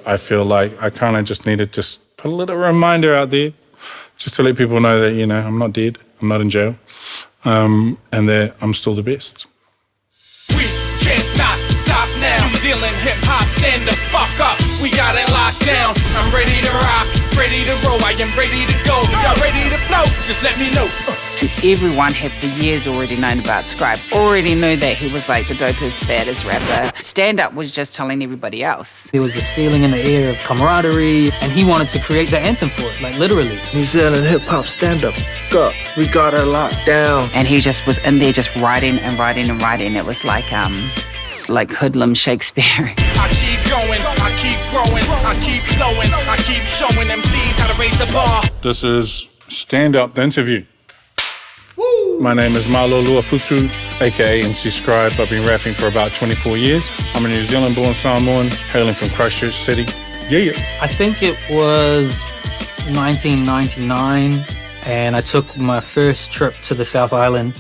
I feel like I kind of just needed to put a little reminder out there just to let people know that, you know, I'm not dead, I'm not in jail, and that I'm still the best. We cannot stop now. New Zealand hip-hop, stand the fuck up. We got it locked down. I'm ready to rock, ready to roll. I am ready to go. Y'all ready to flow? Just let me know. Everyone had for years already known about Scribe, already knew that he was like the dopest, baddest rapper. Stand Up was just telling everybody else. There was this feeling in the air of camaraderie, and he wanted to create the anthem for it, like literally. New Zealand hip-hop, stand up, we got it locked down. And he just was in there just writing and writing and writing. It was like hoodlum Shakespeare. I keep going, I keep growing, I keep flowing, I keep showing MCs how to raise the bar. This is Stand Up, the interview. Woo. My name is Malo Luafutu, aka MC Scribe. I've been rapping for about 24 years. I'm a New Zealand-born Samoan, hailing from Christchurch City. Yeah. I think it was 1999, and I took my first trip to the South Island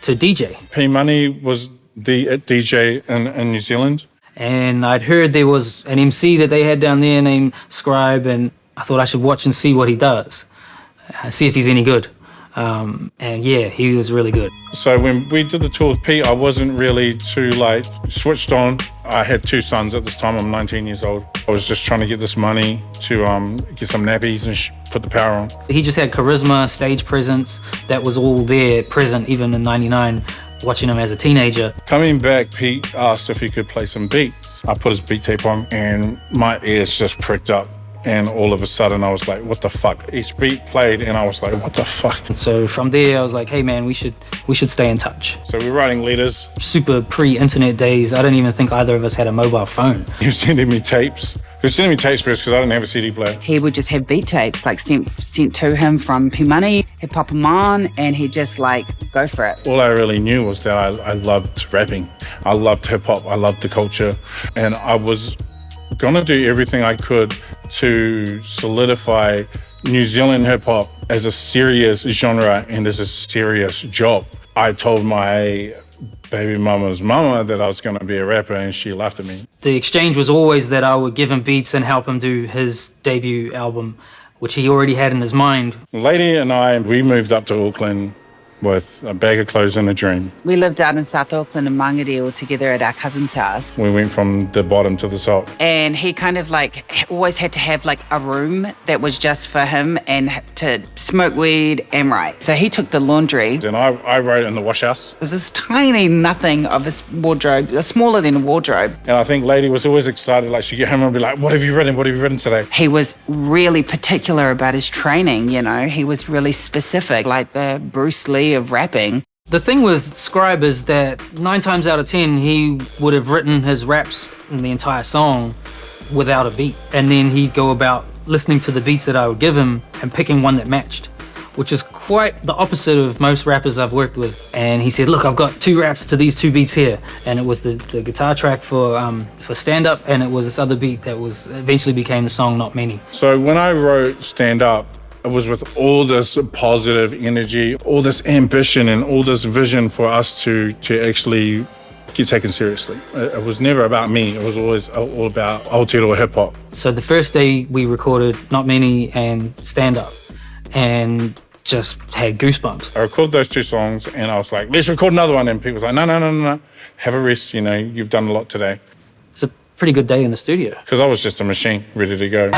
to DJ. P Money was the DJ in New Zealand. And I'd heard there was an MC that they had down there named Scribe, and I thought I should watch and see what he does, see if he's any good. And yeah, he was really good. So when we did the tour with Pete, I wasn't really too switched on. I had 2 sons at this time. I'm 19 years old. I was just trying to get this money to get some nappies and put the power on. He just had charisma, stage presence. That was all there, present even in '99. Watching him as a teenager. Coming back, Pete asked if he could play some beats. I put his beat tape on and my ears just pricked up. And all of a sudden I was like, what the fuck? Each beat played and I was like, what the fuck? And so from there I was like, hey man, we should stay in touch. So we're writing letters. Super pre-internet days. I don't even think either of us had a mobile phone. He was sending me tapes. He was sending me tapes first because I didn't have a CD player. He would just have beat tapes like sent to him from P Money. He'd pop them on and he'd just like go for it. All I really knew was that I loved rapping. I loved hip hop. I loved the culture. And I was gonna do everything I could to solidify New Zealand hip hop as a serious genre and as a serious job. I told my baby mama's mama that I was gonna be a rapper and she laughed at me. The exchange was always that I would give him beats and help him do his debut album, which he already had in his mind. Lady and I, we moved up to Auckland with a bag of clothes and a dream. We lived out in South Auckland in Mangere all together at our cousin's house. We went from the bottom to the top. And he kind of like always had to have like a room that was just for him and to smoke weed and write. So he took the laundry. And I wrote in the wash house. It was this tiny nothing of this wardrobe, smaller than a wardrobe. And I think Lady was always excited, like she'd get home and be like, what have you written? What have you written today? He was really particular about his training, you know. He was really specific, like the Bruce Lee of rapping. The thing with Scribe is that 9 times out of 10, he would have written his raps in the entire song without a beat. And then he'd go about listening to the beats that I would give him and picking one that matched, which is quite the opposite of most rappers I've worked with. And he said, look, I've got 2 raps to these 2 beats here. And it was the guitar track for Stand Up, and it was this other beat that was eventually became the song Not Many. So when I wrote Stand Up, it was with all this positive energy, all this ambition and all this vision for us to actually get taken seriously. It was never about me. It was always all about Aotearoa hip hop. So the first day we recorded Not Many and Stand Up and just had goosebumps. I recorded those 2 songs and I was like, let's record another one. And people was like, no. Have a rest, you know, you've done a lot today. It's a pretty good day in the studio. Because I was just a machine ready to go.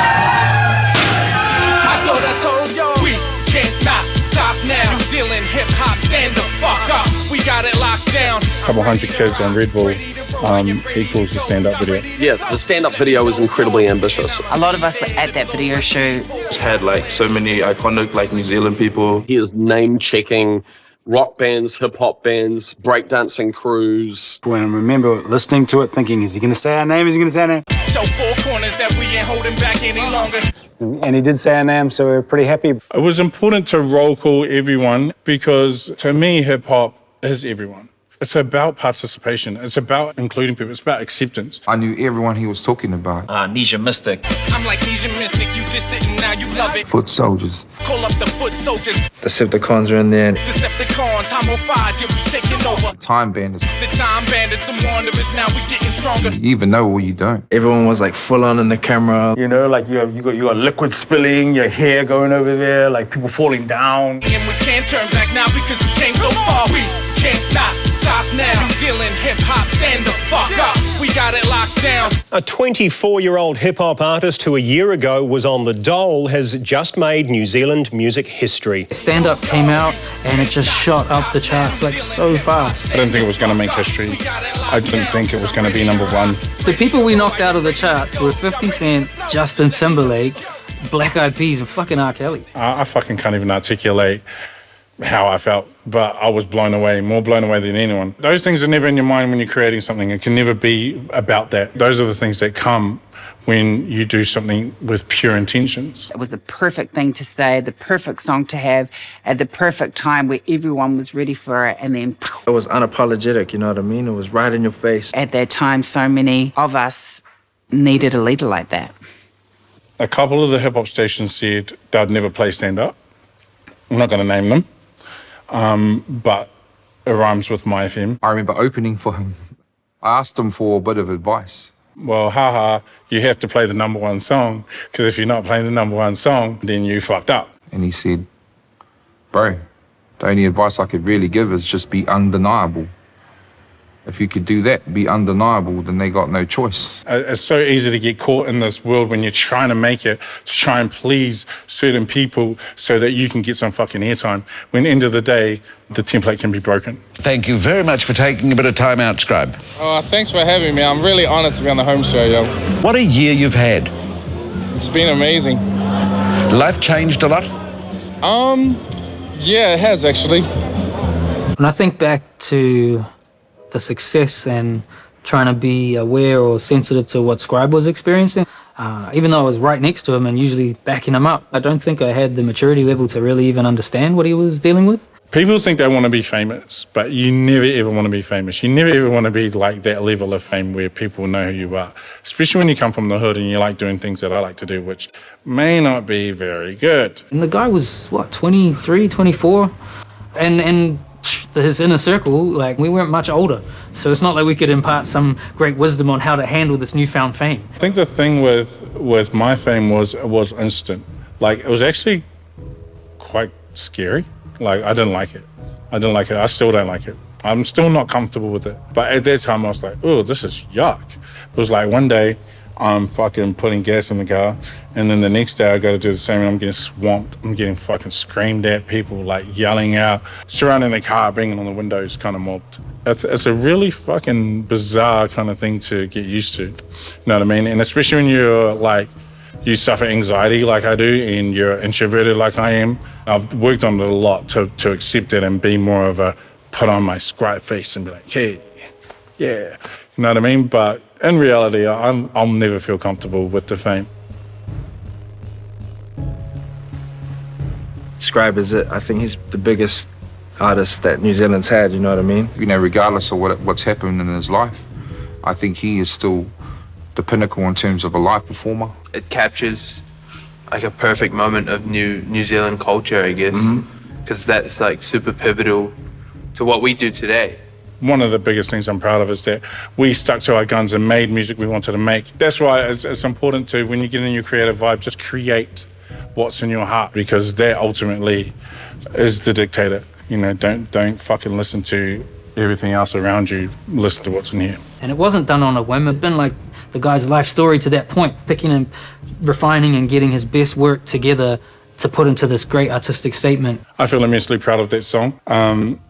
New Zealand hip-hop, stand the fuck up. We got it locked down. A couple hundred kids on Red Bull equals the stand-up video. Yeah, the stand-up video was incredibly ambitious. A lot of us were at that video shoot. It's had like so many iconic like New Zealand people. He is name-checking rock bands, hip-hop bands, breakdancing crews. When I remember listening to it, thinking, is he going to say our name? Is he going to say our name? So 4 corners that we ain't holding back any longer. And he did say our name, so we're pretty happy. It was important to roll call everyone because to me, hip hop is everyone. It's about participation. It's about including people. It's about acceptance. I knew everyone he was talking about. Nisha Mystic. I'm like Nisha Mystic, you dissed it and now you love it. Foot soldiers. Call up the foot soldiers. Decepticons are in there. Decepticons, homophobes, yeah, we taking over. Time bandits. The time bandits and wanderers, now we getting stronger. You either know or you don't. Everyone was like full on in the camera. You know, like you got liquid spilling, your hair going over there, like people falling down. And we can't turn back now because we came so far. We can't not stop now. New Zealand hip-hop, stand the fuck up. We got it locked down. A 24-year-old hip-hop artist who a year ago was on the dole has just made New Zealand music history. Stand Up came out and it just shot up the charts like so fast. I didn't think it was going to make history. I didn't think it was going to be number one. The people we knocked out of the charts were 50 Cent, Justin Timberlake, Black Eyed Peas, and fucking R. Kelly. I fucking can't even articulate how I felt, but I was blown away, more blown away than anyone. Those things are never in your mind when you're creating something. It can never be about that. Those are the things that come when you do something with pure intentions. It was the perfect thing to say, the perfect song to have at the perfect time where everyone was ready for it, and then It was unapologetic, you know what I mean? It was right in your face. at that time so many of us needed a leader like that. A couple of the hip-hop stations said they'd never play Stand Up. I'm not going to name them, but it rhymes with my FM. I remember opening for him. I asked him for a bit of advice. Well, haha, you have to play the number one song, because if you're not playing the number one song, then you fucked up. And he said, bro, the only advice I could really give is just be undeniable. If you could do that, be undeniable, then they got no choice. It's so easy to get caught in this world when you're trying to make it, to try and please certain people so that you can get some fucking airtime. When at the end of the day, the template can be broken. Thank you very much for taking a bit of time out, Scribe. Oh, thanks for having me. I'm really honored to be on the home show, yo. What a year you've had. It's been amazing. Life changed a lot? Yeah, it has actually. When I think back to the success and trying to be aware or sensitive to what Scribe was experiencing, even though I was right next to him and usually backing him up, I don't think I had the maturity level to really even understand what he was dealing with. People think they want to be famous, but you never ever want to be famous. You never ever want to be like that level of fame where people know who you are, especially when you come from the hood and you like doing things that I like to do, which may not be very good. And the guy was, 23, 24? And his inner circle, like, we weren't much older. So it's not like we could impart some great wisdom on how to handle this newfound fame. I think the thing with my fame was instant. Like, it was actually quite scary. Like, I didn't like it. I still don't like it. I'm still not comfortable with it. But at that time, I was like, oh, this is yuck. It was like one day, I'm fucking putting gas in the car, and then the next day I go to do the same, and I'm getting swamped. I'm getting fucking screamed at, people like yelling out, surrounding the car, banging on the windows, kind of mobbed. It's a really fucking bizarre kind of thing to get used to. You know what I mean? And especially when you're like, you suffer anxiety like I do, and you're introverted like I am. I've worked on it a lot to accept it and be more of a put on my Scribe face and be like, hey, yeah, you know what I mean? But in reality, I'll never feel comfortable with the fame. Scribe is it. I think he's the biggest artist that New Zealand's had, you know what I mean? You know, regardless of what's happened in his life, I think he is still the pinnacle in terms of a live performer. It captures like a perfect moment of New Zealand culture, I guess, because that's like super pivotal to what we do today. One of the biggest things I'm proud of is that we stuck to our guns and made music we wanted to make. That's why it's important to, when you get in your creative vibe, just create what's in your heart, because that ultimately is the dictator. You know, don't fucking listen to everything else around you. Listen to what's in here. And it wasn't done on a whim. It's been like the guy's life story to that point, picking and refining and getting his best work together to put into this great artistic statement. I feel immensely proud of that song. Am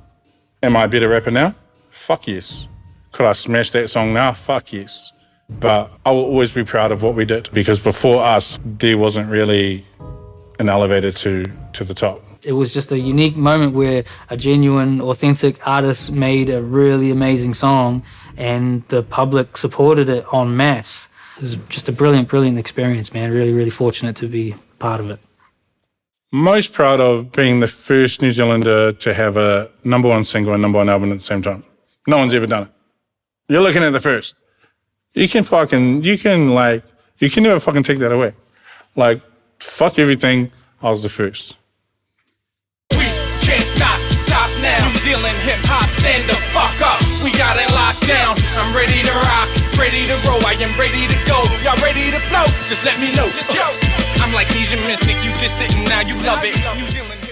I a better rapper now? Fuck yes. Could I smash that song now? Fuck yes. But I will always be proud of what we did, because before us, there wasn't really an elevator to the top. It was just a unique moment where a genuine, authentic artist made a really amazing song and the public supported it en masse. It was just a brilliant, brilliant experience, man. Really, really fortunate to be part of it. Most proud of being the first New Zealander to have a #1 single and #1 album at the same time. No one's ever done it. You're looking at the first. You can never fucking take that away. Like, fuck everything, I was the first. We cannot stop now. New Zealand hip hop, stand the fuck up. We got it locked down. I'm ready to rock, ready to roll. I am ready to go. Y'all ready to flow? Just let me know. I'm like Asian Mystic, you dissed it and now you love it. New Zealand.